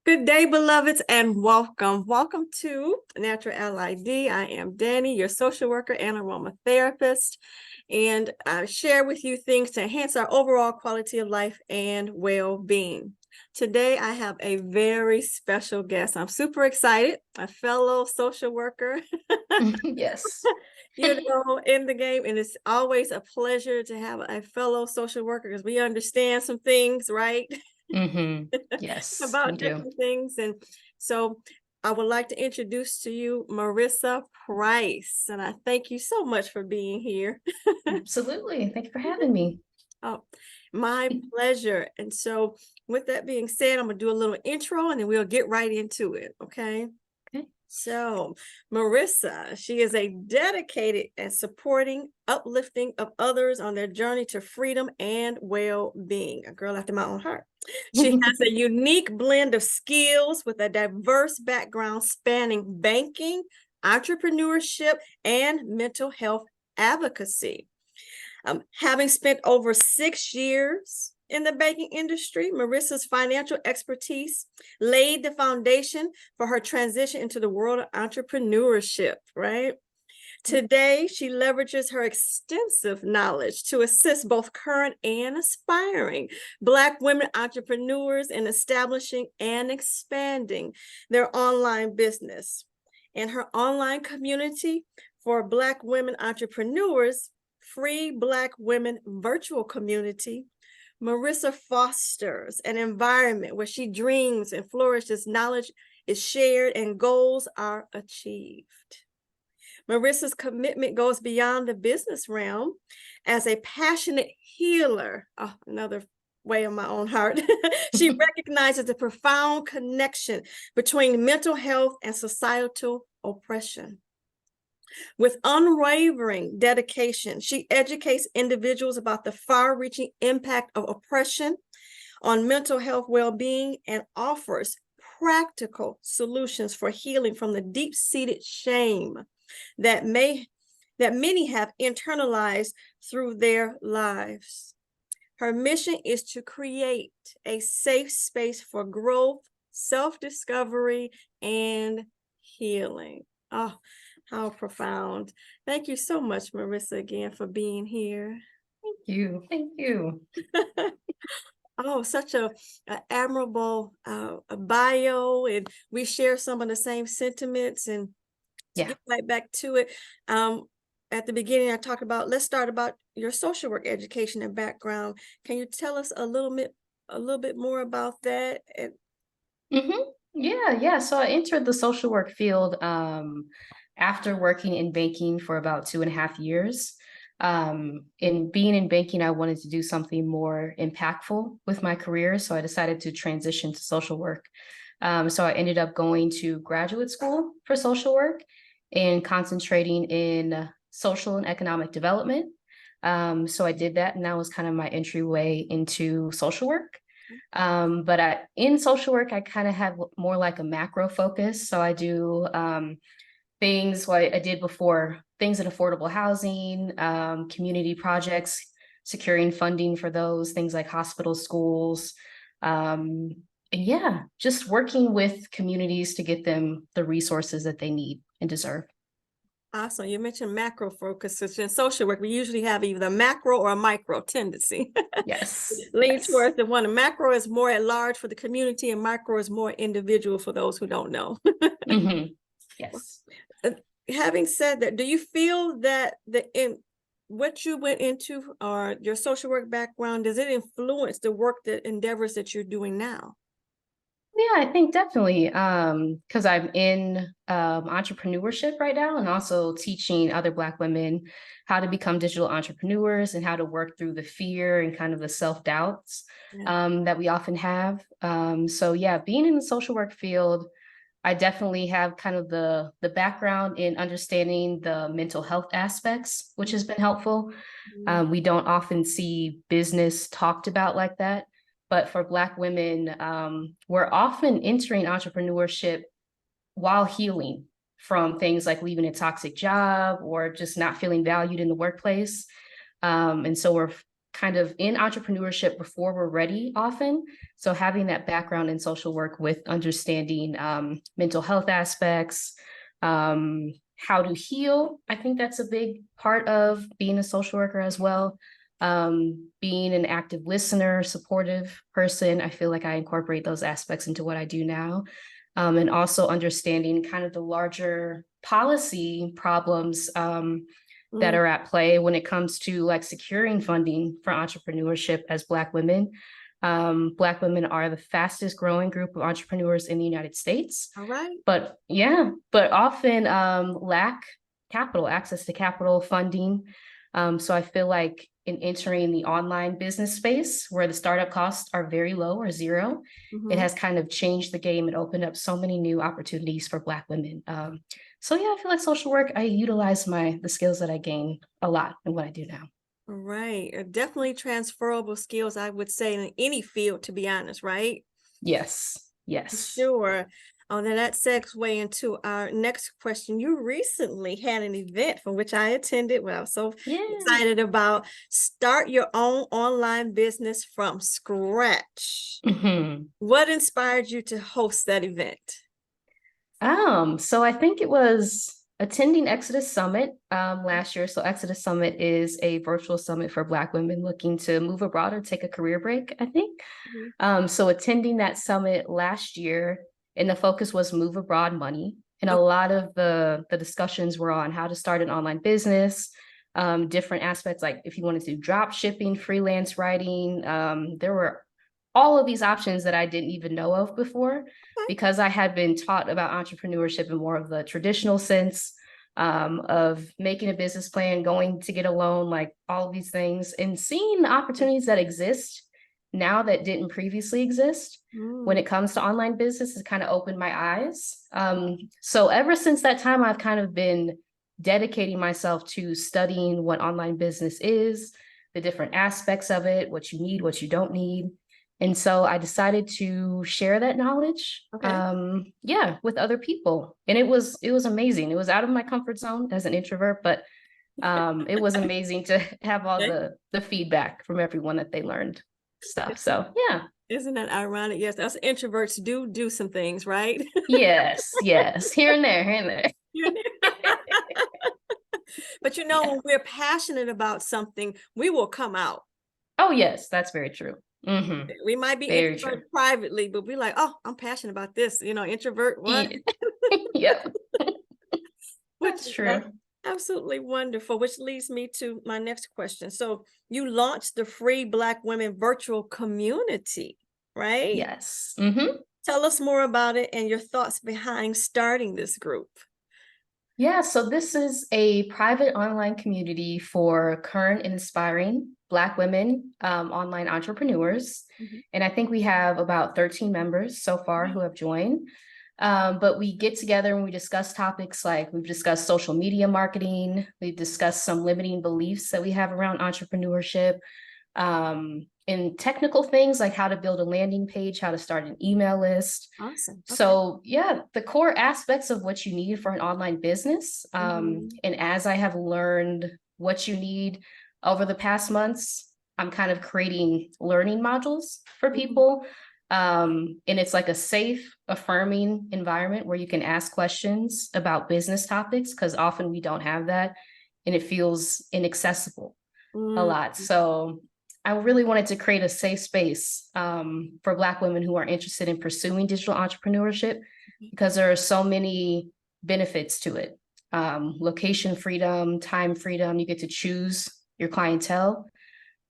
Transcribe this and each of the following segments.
Good day, beloveds, and welcome. Welcome to Natural LID. I am Danny, your social worker and aromatherapist, and I share with you things to enhance our overall quality of life and well-being. Today, I have a very special guest. I'm super excited, a fellow social worker, Yes. in the game, and it's always a pleasure to have a fellow social worker because we understand some things, right? Yes, we About do. different things. And so I would like to introduce to you Marissa Price. And I thank you so much for being here. Absolutely. Thank you for having me. Oh, my pleasure. And so with that being said, I'm going to do a little intro and then we'll get right into it. Okay. Okay. So, Marissa, she is a dedicated and supporting, uplifting of others on their journey to freedom and well-being. A girl after my own heart. She has a unique blend of skills with a diverse background spanning banking, entrepreneurship, and mental health advocacy. Having spent over 6 years in the banking industry, Marissa's financial expertise laid the foundation for her transition into the world of entrepreneurship, right? Today, she leverages her extensive knowledge to assist both current and aspiring Black women entrepreneurs in establishing and expanding their online business. And her online community for Black women entrepreneurs, Free Black Women Virtual Community, Marissa fosters an environment where she dreams and flourishes, knowledge is shared, and goals are achieved. Marissa's commitment goes beyond the business realm as a passionate healer. Oh, another way of my own heart. She recognizes the profound connection between mental health and societal oppression. With unwavering dedication, she educates individuals about the far-reaching impact of oppression on mental health well-being and offers practical solutions for healing from the deep-seated shame that many have internalized through their lives. Her mission is to create a safe space for growth, self-discovery, and healing. Oh, how profound. Thank you so much, Marissa, again, for being here. Thank you. Thank you. Oh, such a admirable bio, and we share some of the same sentiments. And to Yeah. get right back to it, at the beginning, I talked about, let's start about your social work education and background. Can you tell us a little bit more about that? Yeah. So I entered the social work field after working in banking for about 2.5 years. In being in banking, I wanted to do something more impactful with my career. So I decided to transition to social work. So I ended up going to graduate school for social work and concentrating in social and economic development. So I did that, and that was kind of my entryway into social work. But in social work, I kind of have more like a macro focus. So I do things what I did before, things in affordable housing, community projects, securing funding for those, things like hospitals, schools. And yeah, just working with communities to get them the resources that they need and deserve. Awesome. You mentioned macro focus. In social work, we usually have either a macro or a micro tendency. Yes, Lean yes. towards the one. A macro is more at large for the community, and micro is more individual for those who don't know. Yes. Uh, Having said that, do you feel that in what you went into or your social work background, does it influence the work, the endeavors that you're doing now? Yeah, I think definitely. Because I'm in entrepreneurship right now and also teaching other Black women how to become digital entrepreneurs and how to work through the fear and kind of the self-doubts Yeah. that we often have. So yeah, being in the social work field, I definitely have kind of the background in understanding the mental health aspects, which has been helpful. Mhm. We don't often see business talked about like that. But for Black women, we're often entering entrepreneurship while healing from things like leaving a toxic job or just not feeling valued in the workplace. And so we're kind of in entrepreneurship before we're ready often. So having that background in social work with understanding mental health aspects, how to heal, I think that's a big part of being a social worker as well. Being an active listener, supportive person, I feel like I incorporate those aspects into what I do now. And also understanding kind of the larger policy problems that are at play when it comes to like securing funding for entrepreneurship as Black women. Black women are the fastest growing group of entrepreneurs in the United States. All right. But often lack capital, access to capital funding. So I feel like in entering the online business space where the startup costs are very low or zero, it has kind of changed the game and opened up so many new opportunities for Black women. So yeah, I feel like social work, I utilize the skills that I gained a lot in what I do now. Right. Definitely transferable skills, I would say, in any field, to be honest, right? Yes. Yes. Sure. Oh, then that segue into our next question. You recently had an event for which I attended. Well, I was so excited about. Start your own online business from scratch. What inspired you to host that event? So I think it was attending Exodus Summit last year. So Exodus Summit is a virtual summit for Black women looking to move abroad or take a career break, I think. So attending that summit last year, and the focus was move abroad money. And a lot of the discussions were on how to start an online business, different aspects, like if you wanted to do drop shipping, freelance writing. There were all of these options that I didn't even know of before, because I had been taught about entrepreneurship in more of the traditional sense of making a business plan, going to get a loan, like all of these things, and seeing the opportunities that exist now that didn't previously exist when it comes to online business has kind of opened my eyes. So ever since that time, I've kind of been dedicating myself to studying what online business is, the different aspects of it, what you need, what you don't need. And so I decided to share that knowledge, with other people. And it was amazing. It was out of my comfort zone as an introvert, but it was amazing to have all the feedback from everyone that they learned stuff. So yeah. Isn't that ironic? Yes, us introverts do some things, right? Yes. Here and there. But when we're passionate about something, we will come out. Oh, yes, that's very true. We might be introvert privately, but we're like, oh, I'm passionate about this. Introvert, what? Yeah. That's true. Absolutely wonderful, which leads me to my next question. So you launched the free Black women virtual community, right? Yes. Tell us more about it and your thoughts behind starting this group. Yeah, so this is a private online community for current and aspiring Black women online entrepreneurs. And I think we have about 13 members so far who have joined. But we get together and we discuss topics like we've discussed social media marketing. We've discussed some limiting beliefs that we have around entrepreneurship, and technical things like how to build a landing page, how to start an email list. Awesome. Okay. So yeah, the core aspects of what you need for an online business. And as I have learned what you need over the past months, I'm kind of creating learning modules for people. And it's like a safe, affirming environment where you can ask questions about business topics, because often we don't have that and it feels inaccessible a lot. So I really wanted to create a safe space for Black women who are interested in pursuing digital entrepreneurship, because there are so many benefits to it. Location freedom, time freedom, you get to choose your clientele,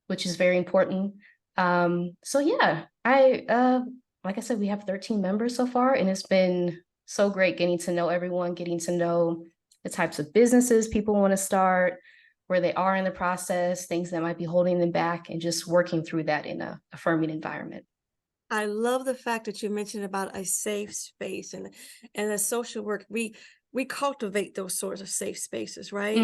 which is very important. So yeah, like I said, we have 13 members so far, and it's been so great getting to know everyone, getting to know the types of businesses people want to start, where they are in the process, things that might be holding them back, and just working through that in a affirming environment. I love the fact that you mentioned about a safe space, and the social work, we cultivate those sorts of safe spaces, right?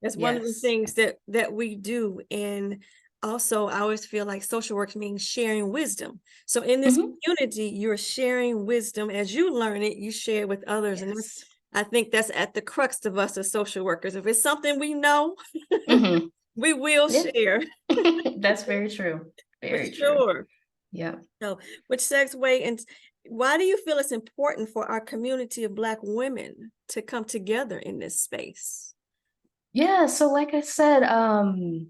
That's one of the things that we do. And also, I always feel like social work means sharing wisdom. So in this community, you're sharing wisdom. As you learn it, you share it with others. And I think that's at the crux of us as social workers. If it's something we know, We will Yeah. share. That's very true. For Very true. sure. Yeah. So, which segue and why do you feel it's important for our community of Black women to come together in this space? Yeah, so like I said,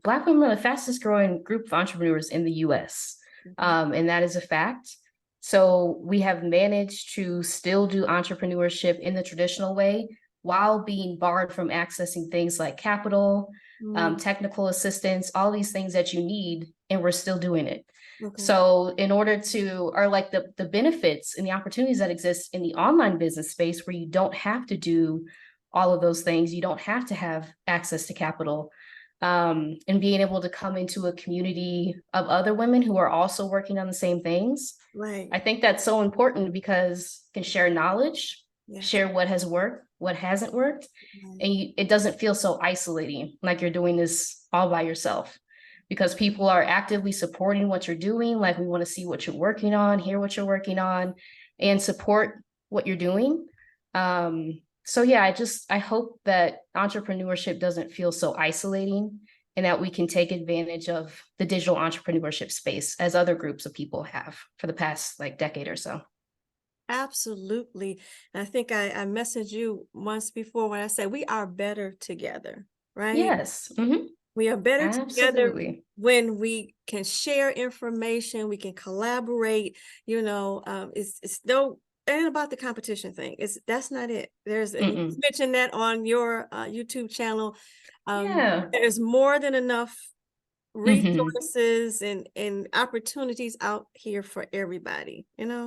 Black women are the fastest growing group of entrepreneurs in the US. Okay. And that is a fact. So we have managed to still do entrepreneurship in the traditional way while being barred from accessing things like capital, Mm, technical assistance, all these things that you need, and we're still doing it. okay. So in order to, or like the benefits and the opportunities that exist in the online business space where you don't have to do all of those things. You don't have to have access to capital. And being able to come into a community of other women who are also working on the same things. Right. I think that's so important because you can share knowledge, Yes. share what has worked, what hasn't worked, Right. and it doesn't feel so isolating, like you're doing this all by yourself. Because people are actively supporting what you're doing, like we want to see what you're working on, hear what you're working on, and support what you're doing. So yeah, I hope that entrepreneurship doesn't feel so isolating and that we can take advantage of the digital entrepreneurship space as other groups of people have for the past like decade or so. Absolutely. And I think I messaged you once before when I said we are better together, right? Yes. We are better together Absolutely. when we can share information, we can collaborate, it's no it ain't about the competition thing. That's not it. And you Mm-mm. mentioned that on your YouTube channel. Yeah. There's more than enough Hmm. resources and opportunities out here for everybody,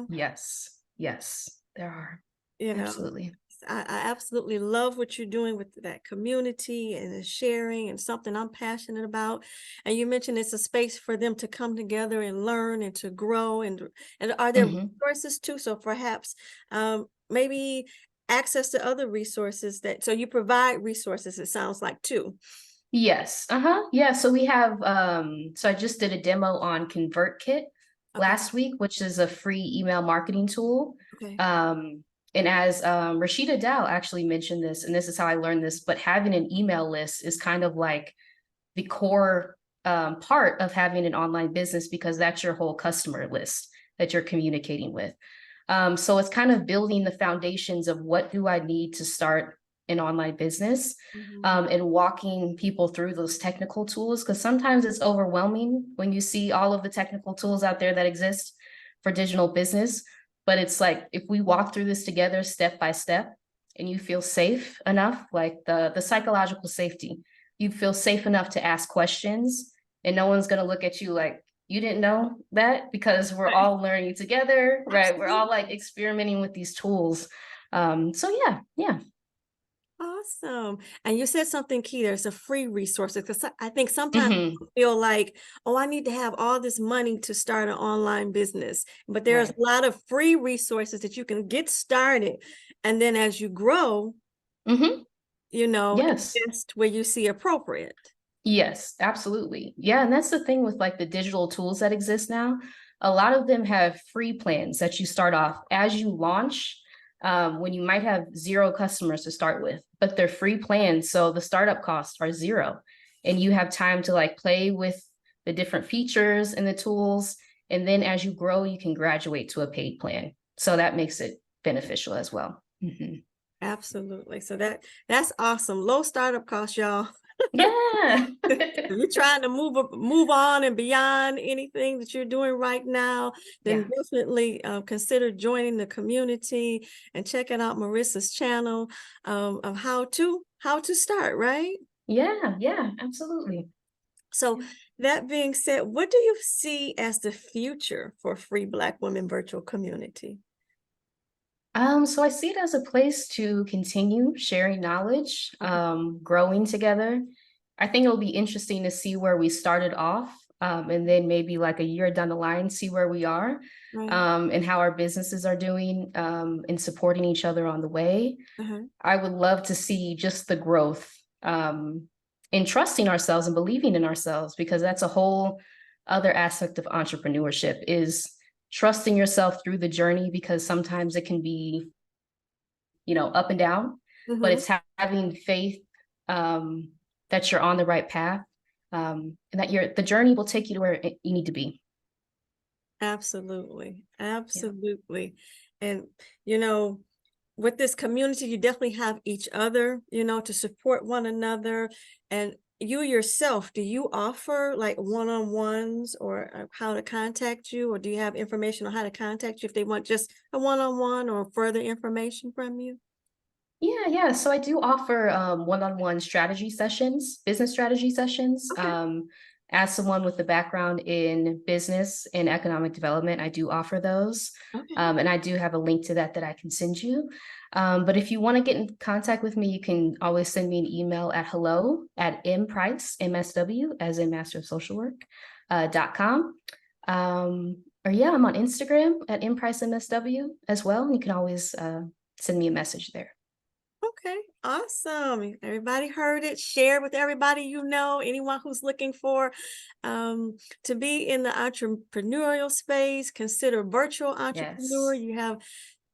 Yes. Yes, there are. you know. Absolutely. I absolutely love what you're doing with that community and the sharing and something I'm passionate about. And you mentioned it's a space for them to come together and learn and to grow. And are there Hmm. resources too? So perhaps maybe access to other resources so you provide resources, it sounds like too. Yes. Uh-huh. Yeah. So we have so I just did a demo on ConvertKit Okay. last week, which is a free email marketing tool. Okay. Um, and as Rashida Dow actually mentioned this, and this is how I learned this, but having an email list is kind of like the core part of having an online business because that's your whole customer list that you're communicating with. So it's kind of building the foundations of what do I need to start an online business, Mhm. and walking people through those technical tools because sometimes it's overwhelming when you see all of the technical tools out there that exist for digital business. But it's like if we walk through this together step by step and you feel safe enough, like the psychological safety, you feel safe enough to ask questions and no one's going to look at you like you didn't know that because we're Right. all learning together, right? We're all Absolutely. like experimenting with these tools. So yeah, yeah. Awesome. And you said something key. There's a free resources because I think sometimes Hmm. people feel like, oh, I need to have all this money to start an online business. But there's a Right. lot of free resources that you can get started. And then as you grow, Hmm. Yes. invest where you see appropriate. Yes, absolutely. Yeah, and that's the thing with like the digital tools that exist now. A lot of them have free plans that you start off as you launch, when you might have zero customers to start with, but they're free plans. So the startup costs are zero. And you have time to like play with the different features and the tools. And then as you grow, you can graduate to a paid plan. So that makes it beneficial as well. Mhm. Absolutely. So that's awesome. Low startup costs, y'all. Yeah. If you're trying to move on and beyond anything that you're doing right now, then Yeah. definitely consider joining the community and checking out Marissa's channel of how to start, right? Yeah. Yeah. Absolutely. So that being said, what do you see as the future for Free Black Women Virtual Community? So I see it as a place to continue sharing knowledge, Okay. growing together. I think it'll be interesting to see where we started off, and then maybe like a year down the line, see where we are, Right. and how our businesses are doing, and supporting each other on the way. Uh-huh. I would love to see just the growth, in trusting ourselves and believing in ourselves, because that's a whole other aspect of entrepreneurship is trusting yourself through the journey because sometimes it can be, up and down, but Mm-hmm. it's having faith, that you're on the right path, and that the journey will take you to where you need to be. Absolutely. Yeah. Absolutely. And, you know, with this community, you definitely have each other, to support one another. And you yourself, do you offer like one-on-ones or how to contact you? Or do you have information on how to contact you if they want just a one-on-one or further information from you? Yeah. So I do offer one-on-one strategy sessions, business strategy sessions. Okay. As someone with a background in business and economic development, I do offer those. Okay. And I do have a link to that I can send you. But if you want to get in contact with me, you can always send me an email at hello@mprice, MSW, as in Master of Social Work, .com. Or yeah, I'm on Instagram at mpricemsw as well. You can always send me a message there. Okay, awesome. Everybody heard it. Share with everybody anyone who's looking for to be in the entrepreneurial space, consider virtual entrepreneur. Yes. You have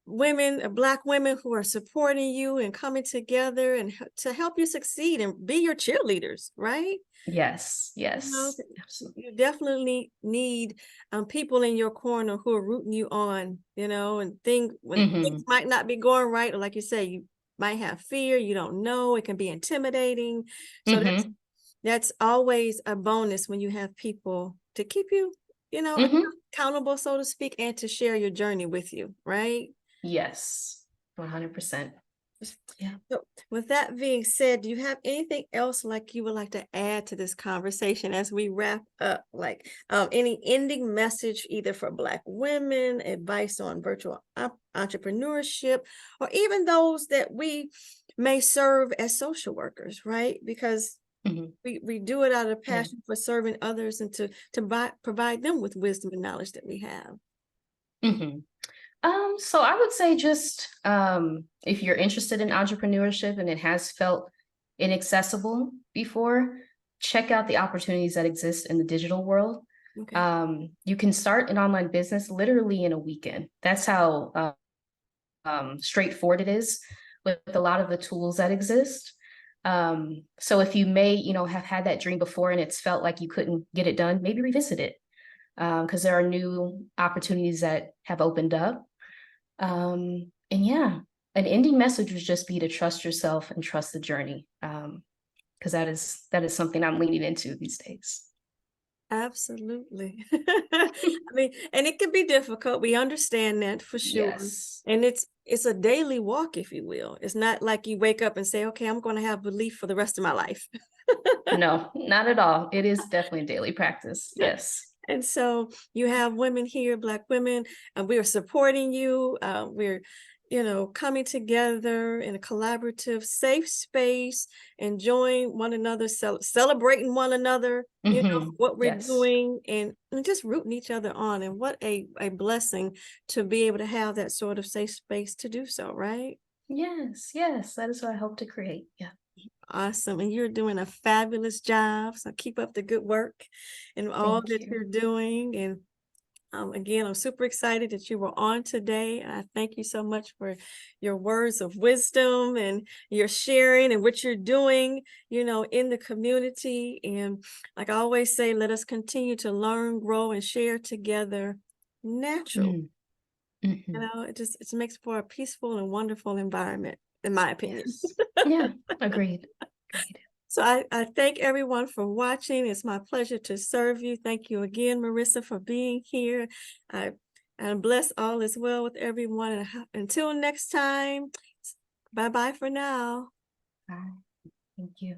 women, Black women who are supporting you and coming together and to help you succeed and be your cheerleaders, right? Yes. You know, Yes. th- Absolutely. you definitely need people in your corner who are rooting you on, and when things Hmm. might not be going right, or like you say, you might have fear, you don't know, it can be intimidating. So Hmm. that's always a bonus when you have people to keep you, Hmm. accountable, so to speak, and to share your journey with you, right? Yes. 100%. Yeah. So with that being said, do you have anything else like you would like to add to this conversation as we wrap up? Like any ending message, either for Black women, advice on virtual entrepreneurship, or even those that we may serve as social workers, right? Because Hmm. we do it out of Yeah. passion for serving others and to provide them with wisdom and knowledge that we have. Hmm. So I would say just if you're interested in entrepreneurship and it has felt inaccessible before, check out the opportunities that exist in the digital world. Okay. You can start an online business literally in a weekend. That's how straightforward it is with a lot of the tools that exist. So if you may, have had that dream before and it's felt like you couldn't get it done, maybe revisit it because there are new opportunities that have opened up. And yeah, an ending message would just be to trust yourself and trust the journey. Because that is something I'm leaning into these days. Absolutely. I mean, and it can be difficult. We understand that for sure. Yes. And it's a daily walk, if you will. It's not like you wake up and say, okay, I'm going to have belief for the rest of my life. No, not at all. It is definitely a daily practice. Yes. And so you have women here, Black women, and we are supporting you. We're, coming together in a collaborative, safe space, enjoying one another, celebrating one another, Hmm. what we're Yes. doing, and just rooting each other on. And what a blessing to be able to have that sort of safe space to do so, right? Yes. Yes. That is what I hope to create. Yeah. Awesome. And you're doing a fabulous job. So keep up the good work and all Thank that you. you're doing. And again, I'm super excited that you were on today. I thank you so much for your words of wisdom and your sharing and what you're doing, in the community. And like I always say, let us continue to learn, grow, and share together naturally. Mm-hmm. It makes for a peaceful and wonderful environment, in my opinion. Yes. Yeah. Agreed. Agreed. So I thank everyone for watching. It's my pleasure to serve you. Thank you again, Marissa, for being here. I and bless all is well with everyone. And until next time, bye bye for now. Bye. Thank you.